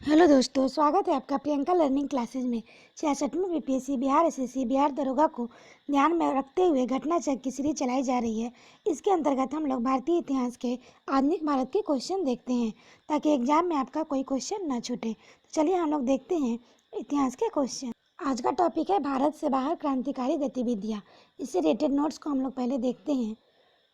Hello दोस्तों, स्वागत है आपका प्रियंका लर्निंग क्लासेज में। 66वीं बीपीएससी बिहार एसएससी बिहार दरोगा को ध्यान में रखते हुए घटना चक्र की सीरीज चलाई जा रही है। इसके अंतर्गत हम लोग भारतीय इतिहास के आधुनिक भारत के क्वेश्चन देखते हैं ताकि एग्जाम में आपका कोई क्वेश्चन ना छूटे। तो चलिए हम लोग देखते हैं इतिहास के क्वेश्चन। आज का टॉपिक है भारत से बाहर क्रांतिकारी गतिविधियाँ। इससे रिलेटेड नोट्स को हम लोग पहले देखते हैं।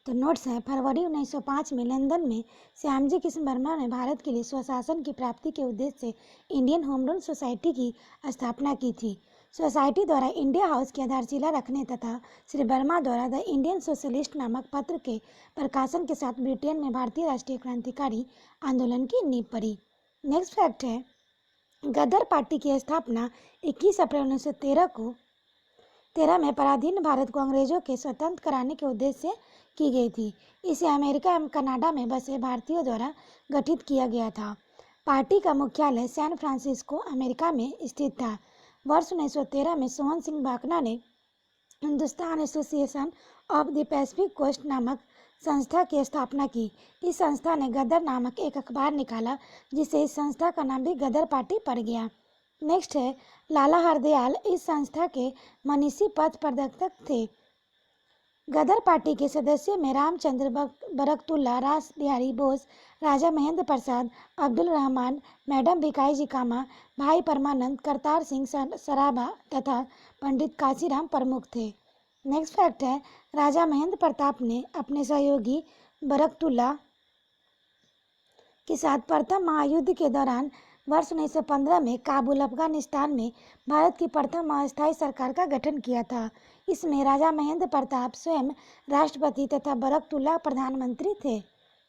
तो नोट्स है, फरवरी 1905 में लंदन में श्यामजी कृष्ण वर्मा ने भारत के लिए स्वशासन की प्राप्ति के उद्देश्य से इंडियन होम रूल सोसाइटी की स्थापना की थी। सोसाइटी द्वारा इंडिया हाउस की आधारशिला रखने तथा श्री वर्मा द्वारा द इंडियन सोशलिस्ट नामक पत्र के प्रकाशन के साथ ब्रिटेन में भारतीय राष्ट्रीय क्रांतिकारी आंदोलन की नींव पड़ी। नेक्स्ट फैक्ट है, गदर पार्टी की स्थापना 21 अप्रैल 1913 में पराधीन भारत को अंग्रेजों के स्वतंत्र कराने के उद्देश्य से की गई थी। इसे अमेरिका एवं कनाडा में बसे भारतीयों द्वारा गठित किया गया था। पार्टी का मुख्यालय सैन फ्रांसिस्को अमेरिका में स्थित था। वर्ष 1913 में सोहन सिंह भाकना ने Hindustan Association of the Pacific Coast नामक संस्था की स्थापना की। इस संस्था ने गदर नामक एक अखबार निकाला, जिससे इस संस्था का नाम भी गदर पार्टी पड़ गया। नेक्स्ट है, लाला हरदयाल इस संस्था के मनीषी पद प्रवर्तक थे। गदर पार्टी के सदस्यों में रामचंद्र बरकतुल्ला, रास बिहारी बोस, राजा महेंद्र प्रसाद, अब्दुल रहमान, मैडम भिकाईजी कामा, भाई परमानंद, करतार सिंह सराभा तथा पंडित काशीराम प्रमुख थे। नेक्स्ट फैक्ट है, राजा महेंद्र प्रताप ने अपने सहयोगी बरकतुल्ला के साथ प्रथम महायुद्ध के दौरान वर्ष 1915 में काबुल अफगानिस्तान में भारत की प्रथम अस्थायी सरकार का गठन किया था। इसमें राजा महेंद्र प्रताप स्वयं राष्ट्रपति तथा बरकतुल्ला प्रधानमंत्री थे।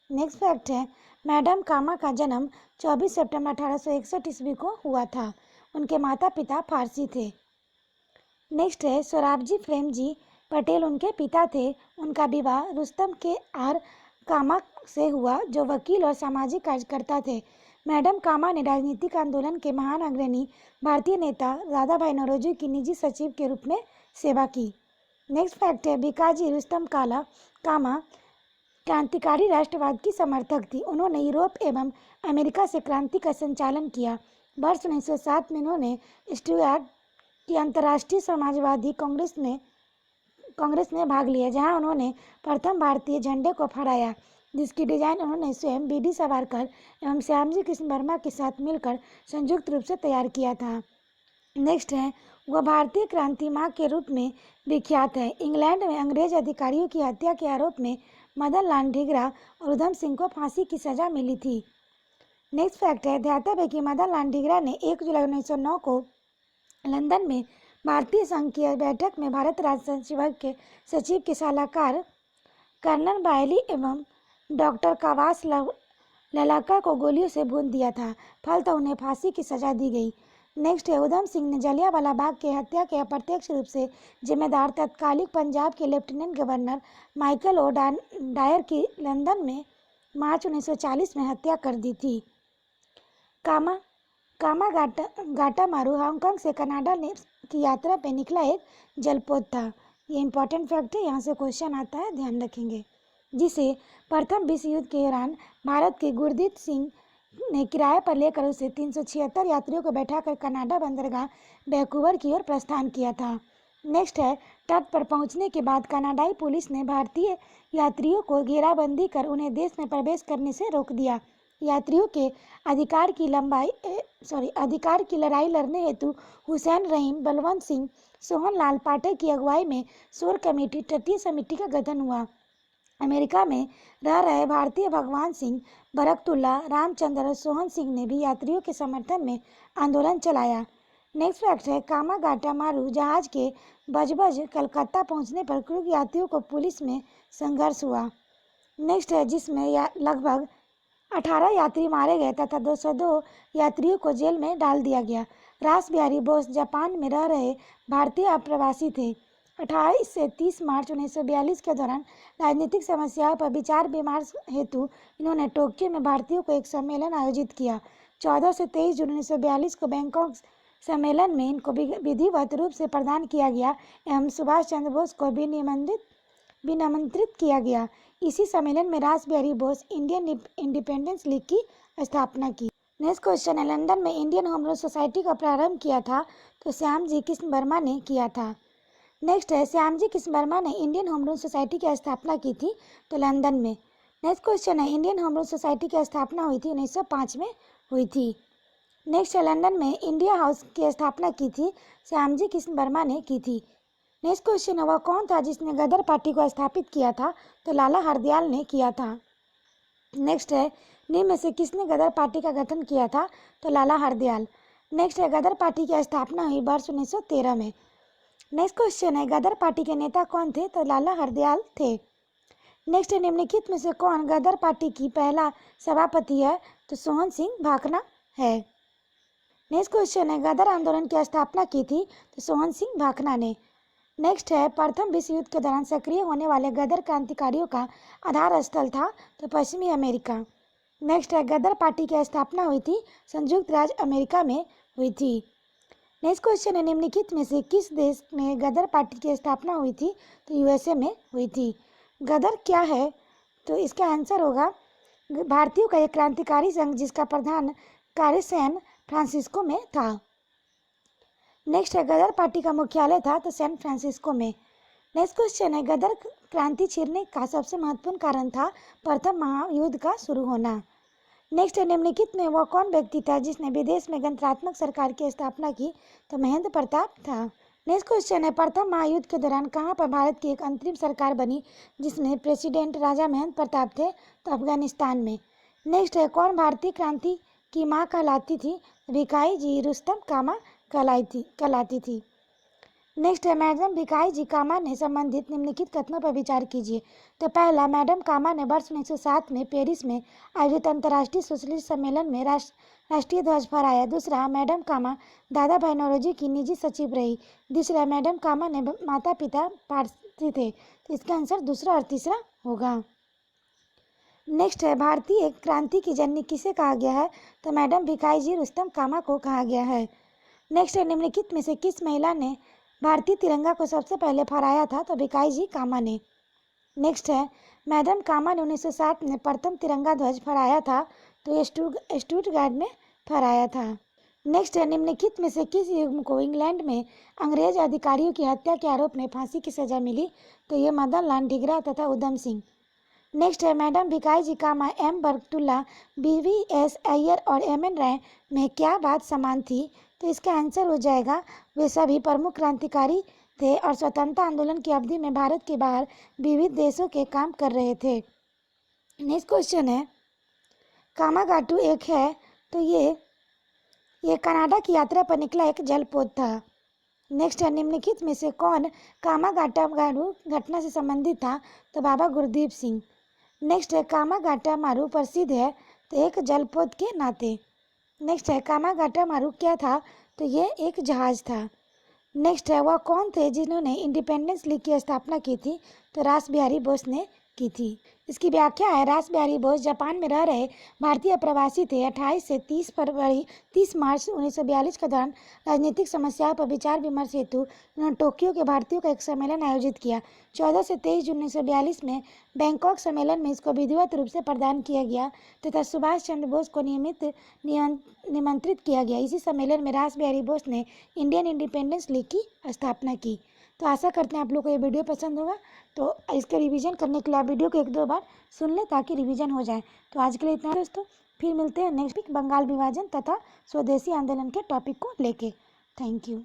नेक्स्ट फैक्ट है, मैडम कामा का जन्म 24 सितंबर 1861 ईस्वी को हुआ था। उनके माता पिता फारसी थे। नेक्स्ट है, सोराबजी प्रेमजी पटेल उनके पिता थे। उनका विवाह रुस्तम के आर कामा से हुआ, जो वकील और सामाजिक कार्यकर्ता थे। मैडम कामा ने राजनीतिक आंदोलन के महान अग्रणी भारतीय नेता दादा भाई नौरोजी की निजी सचिव के रूप में सेवा की। नेक्स्ट फैक्ट है, भिकाजी रुस्तम कामा क्रांतिकारी राष्ट्रवाद की समर्थक थी। उन्होंने यूरोप एवं अमेरिका से क्रांति का संचालन किया। वर्ष 1907 में उन्होंने स्टुअर्ट की अंतर्राष्ट्रीय समाजवादी कांग्रेस में भाग लिया, जहां उन्होंने प्रथम भारतीय झंडे को फहराया, जिसकी डिजाइन उन्होंने स्वयं बीडी सावरकर एवं श्यामजी कृष्ण वर्मा के साथ मिलकर संयुक्त रूप से तैयार किया था। नेक्स्ट है, वह भारतीय क्रांति माँ के रूप में विख्यात है। इंग्लैंड में अंग्रेज अधिकारियों की हत्या के आरोप में मदन लाल ढींगरा और उधम सिंह को फांसी की सजा मिली थी। नेक्स्ट फैक्ट है, ध्यातव्य है कि मदन लाल ढींगरा ने 1 जुलाई 1909 को लंदन में भारतीय संघ की बैठक में भारत राज्य के सचिव के सलाहकार कर्नल बायली एवं डॉक्टर कावास ललाका को गोलियों से भून दिया था। फलतः उन्हें फांसी की सजा दी गई। नेक्स्ट है, उधम सिंह ने जलियांवाला बाग के हत्या के अप्रत्यक्ष रूप से जिम्मेदार तत्कालिक पंजाब के lieutenant governor Michael O'Dwyer की लंदन में मार्च 1940 में हत्या कर दी थी। कामा गाटामारू हांगकांग से कनाडा की यात्रा पर निकला एक जलपोत था। ये इंपॉर्टेंट फैक्ट है, यहाँ से क्वेश्चन आता है, ध्यान रखेंगे। जिसे प्रथम विश्व युद्ध के दौरान भारत के गुरदीप सिंह ने किराए पर लेकर उसे 376 यात्रियों को बैठाकर कनाडा बंदरगाह वैंकूवर की ओर प्रस्थान किया था। नेक्स्ट है, तट पर पहुंचने के बाद कनाडाई पुलिस ने भारतीय यात्रियों को घेराबंदी कर उन्हें देश में प्रवेश करने से रोक दिया। यात्रियों के अधिकार की लड़ाई लड़ने हेतु हुसैन रहीम, बलवंत सिंह, सोहन लाल पाठक की अगुवाई में शोर कमेटी तटीय समिति का गठन हुआ। अमेरिका में रह रहे भारतीय भगवान सिंह, बरकतुल्ला, रामचंद्र और सोहन सिंह ने भी यात्रियों के समर्थन में आंदोलन चलाया। नेक्स्ट फैक्ट है, कामा गाटामारू जहाज के बजबज कलकत्ता पहुंचने पर क्रू यात्रियों को पुलिस में संघर्ष हुआ। नेक्स्ट है, जिसमें लगभग 18 यात्री मारे गए तथा 202 यात्रियों को जेल में डाल दिया गया। रास बिहारी बोस जापान में रह रहे भारतीय अप्रवासी थे। 28 से 30 मार्च 1942 के दौरान राजनीतिक समस्याओं पर विचार विमर्श हेतु इन्होंने टोक्यो में भारतीयों को एक सम्मेलन आयोजित किया। 14 से 23 जून 1942 को बैंकॉक सम्मेलन में इनको विधिवत रूप से प्रदान किया गया एवं सुभाष चंद्र बोस को भी निमंत्रित किया गया। इसी सम्मेलन में रास Bihari Bose Indian independence league की स्थापना की। नेक्स्ट क्वेश्चन है, लंदन में इंडियन होम रूल सोसाइटी का प्रारंभ किया था तो श्यामजी कृष्ण वर्मा ने किया था। नेक्स्ट है, श्यामजी कृष्ण वर्मा ने इंडियन होम रूल सोसाइटी की स्थापना की थी तो लंदन में। नेक्स्ट क्वेश्चन है, इंडियन होम रूल सोसाइटी की स्थापना हुई थी 1905 में हुई थी। नेक्स्ट है, लंदन में इंडिया हाउस की स्थापना की थी श्यामजी कृष्ण वर्मा ने की थी। नेक्स्ट क्वेश्चन है, वह कौन था जिसने गदर पार्टी को स्थापित किया था तो लाला हरदयाल ने किया था। नेक्स्ट है, निम्न में से किसने गदर पार्टी का गठन किया था तो लाला हरदयाल। नेक्स्ट है, गदर पार्टी की स्थापना हुई वर्ष 1913 में। नेक्स्ट क्वेश्चन है, गदर पार्टी के नेता कौन थे तो लाला हरदयाल थे। नेक्स्ट है, निम्नलिखित में से कौन गदर पार्टी की पहला सभापति है तो सोहन सिंह भाकना है। नेक्स्ट क्वेश्चन है, गदर आंदोलन की स्थापना की थी तो सोहन सिंह भाकना ने। नेक्स्ट है, प्रथम विश्व युद्ध के दौरान सक्रिय होने वाले गदर क्रांतिकारियों का आधार स्थल था तो पश्चिमी अमेरिका। नेक्स्ट है, गदर पार्टी की स्थापना हुई थी संयुक्त राज्य अमेरिका में हुई थी। नेक्स्ट क्वेश्चन है, निम्नलिखित में से किस देश में गदर पार्टी की स्थापना हुई थी तो यूएसए में हुई थी। गदर क्या है तो इसका आंसर होगा भारतीयों का एक क्रांतिकारी संघ जिसका प्रधान कार्य सैन फ्रांसिस्को में था। नेक्स्ट है, गदर पार्टी का मुख्यालय था तो सैन फ्रांसिस्को में। नेक्स्ट क्वेश्चन है, गदर क्रांति छिड़ने का सबसे महत्वपूर्ण कारण था प्रथम महायुद्ध का शुरू होना। नेक्स्ट है, निम्नलिखित में वह कौन व्यक्ति था जिसने विदेश में गणतंत्रात्मक सरकार की स्थापना की तो महेंद्र प्रताप था। नेक्स्ट क्वेश्चन है, प्रथम महायुद्ध के दौरान कहाँ पर भारत की एक अंतरिम सरकार बनी जिसमें प्रेसिडेंट राजा महेंद्र प्रताप थे तो अफगानिस्तान में। नेक्स्ट है, कौन भारतीय क्रांति की माँ कहलाती थी भिखाई जी रुस्तम कामा कहलाती थी। नेक्स्ट है, मैडम भिखाई जी कामा ने संबंधित निम्नलिखित कथनों पर विचार कीजिए। तो पहला, मैडम कामा ने वर्ष 1907 में पेरिस में आयोजित अंतर्राष्ट्रीय सोशलिस्ट सम्मेलन में राष्ट्रीय ध्वज फहराया। दूसरा, मैडम कामा दादा भाई नौरोजी की निजी सचिव रही। तीसरा, मैडम कामा ने माता पिता पारसी थे तो इसका आंसर दूसरा और तीसरा होगा। नेक्स्ट है, भारतीय क्रांति की जननी किसे कहा गया है तो मैडम भिखाई जी रुस्तम कामा को कहा गया है। नेक्स्ट है, निम्नलिखित में से किस महिला ने भारतीय तिरंगा को सबसे पहले फहराया था तो भिखाई जी कामा ने। नेक्स्ट है, मैडम कामा ने 1907 में प्रथम तिरंगा ध्वज फहराया था तो ये स्टुटगार्ट में फहराया था। नेक्स्ट है, निम्नलिखित में से किस युग्म को इंग्लैंड में अंग्रेज अधिकारियों की हत्या के आरोप में फांसी की सजा मिली तो ये मदन लाल ढींगरा तथा उधम सिंह। नेक्स्ट है, मैडम भिखाई जी कामा एम बरकतुल्ला BVS अय्यर और MN राय में क्या बात समान थी तो इसका आंसर हो जाएगा वे सभी प्रमुख क्रांतिकारी थे और स्वतंत्रता आंदोलन की अवधि में भारत के बाहर विविध देशों के काम कर रहे थे। नेक्स्ट क्वेश्चन है, कामागाटू एक है तो ये कनाडा की यात्रा पर निकला एक जलपोत था। नेक्स्ट है, निम्नलिखित में से कौन कामागाटू घटना से संबंधित था तो बाबा गुरदीप सिंह। नेक्स्ट है, कामागाटा मारू प्रसिद्ध है तो एक जलपोत के नाते। नेक्स्ट है, कामागाटा मारू क्या था तो ये एक जहाज था। नेक्स्ट है, वह कौन थे जिन्होंने इंडिपेंडेंस लीग की स्थापना की थी तो रास बिहारी बोस ने की थी। इसकी व्याख्या है, रास बिहारी बोस जापान में रह रहे भारतीय प्रवासी थे। 28 से 30 मार्च 1942 के दौरान राजनीतिक समस्याओं पर विचार विमर्श हेतु उन्होंने टोक्यो के भारतीयों का एक सम्मेलन आयोजित किया। 14 से 23 जून 1942 में बैंकॉक सम्मेलन में इसको विधिवत रूप से प्रदान किया गया तथा सुभाष चंद्र बोस को निमंत्रित किया गया। इसी सम्मेलन में रास बिहारी बोस ने इंडियन इंडिपेंडेंस लीग की स्थापना की। तो आशा करते हैं आप लोग को ये वीडियो पसंद होगा। तो इसके रिवीजन करने के लिए आप वीडियो को 1-2 बार सुन लें ताकि रिवीजन हो जाए। तो आज के लिए इतना दोस्तों, फिर मिलते हैं नेक्स्ट वीक बंगाल विभाजन तथा स्वदेशी आंदोलन के टॉपिक को लेके। Thank you.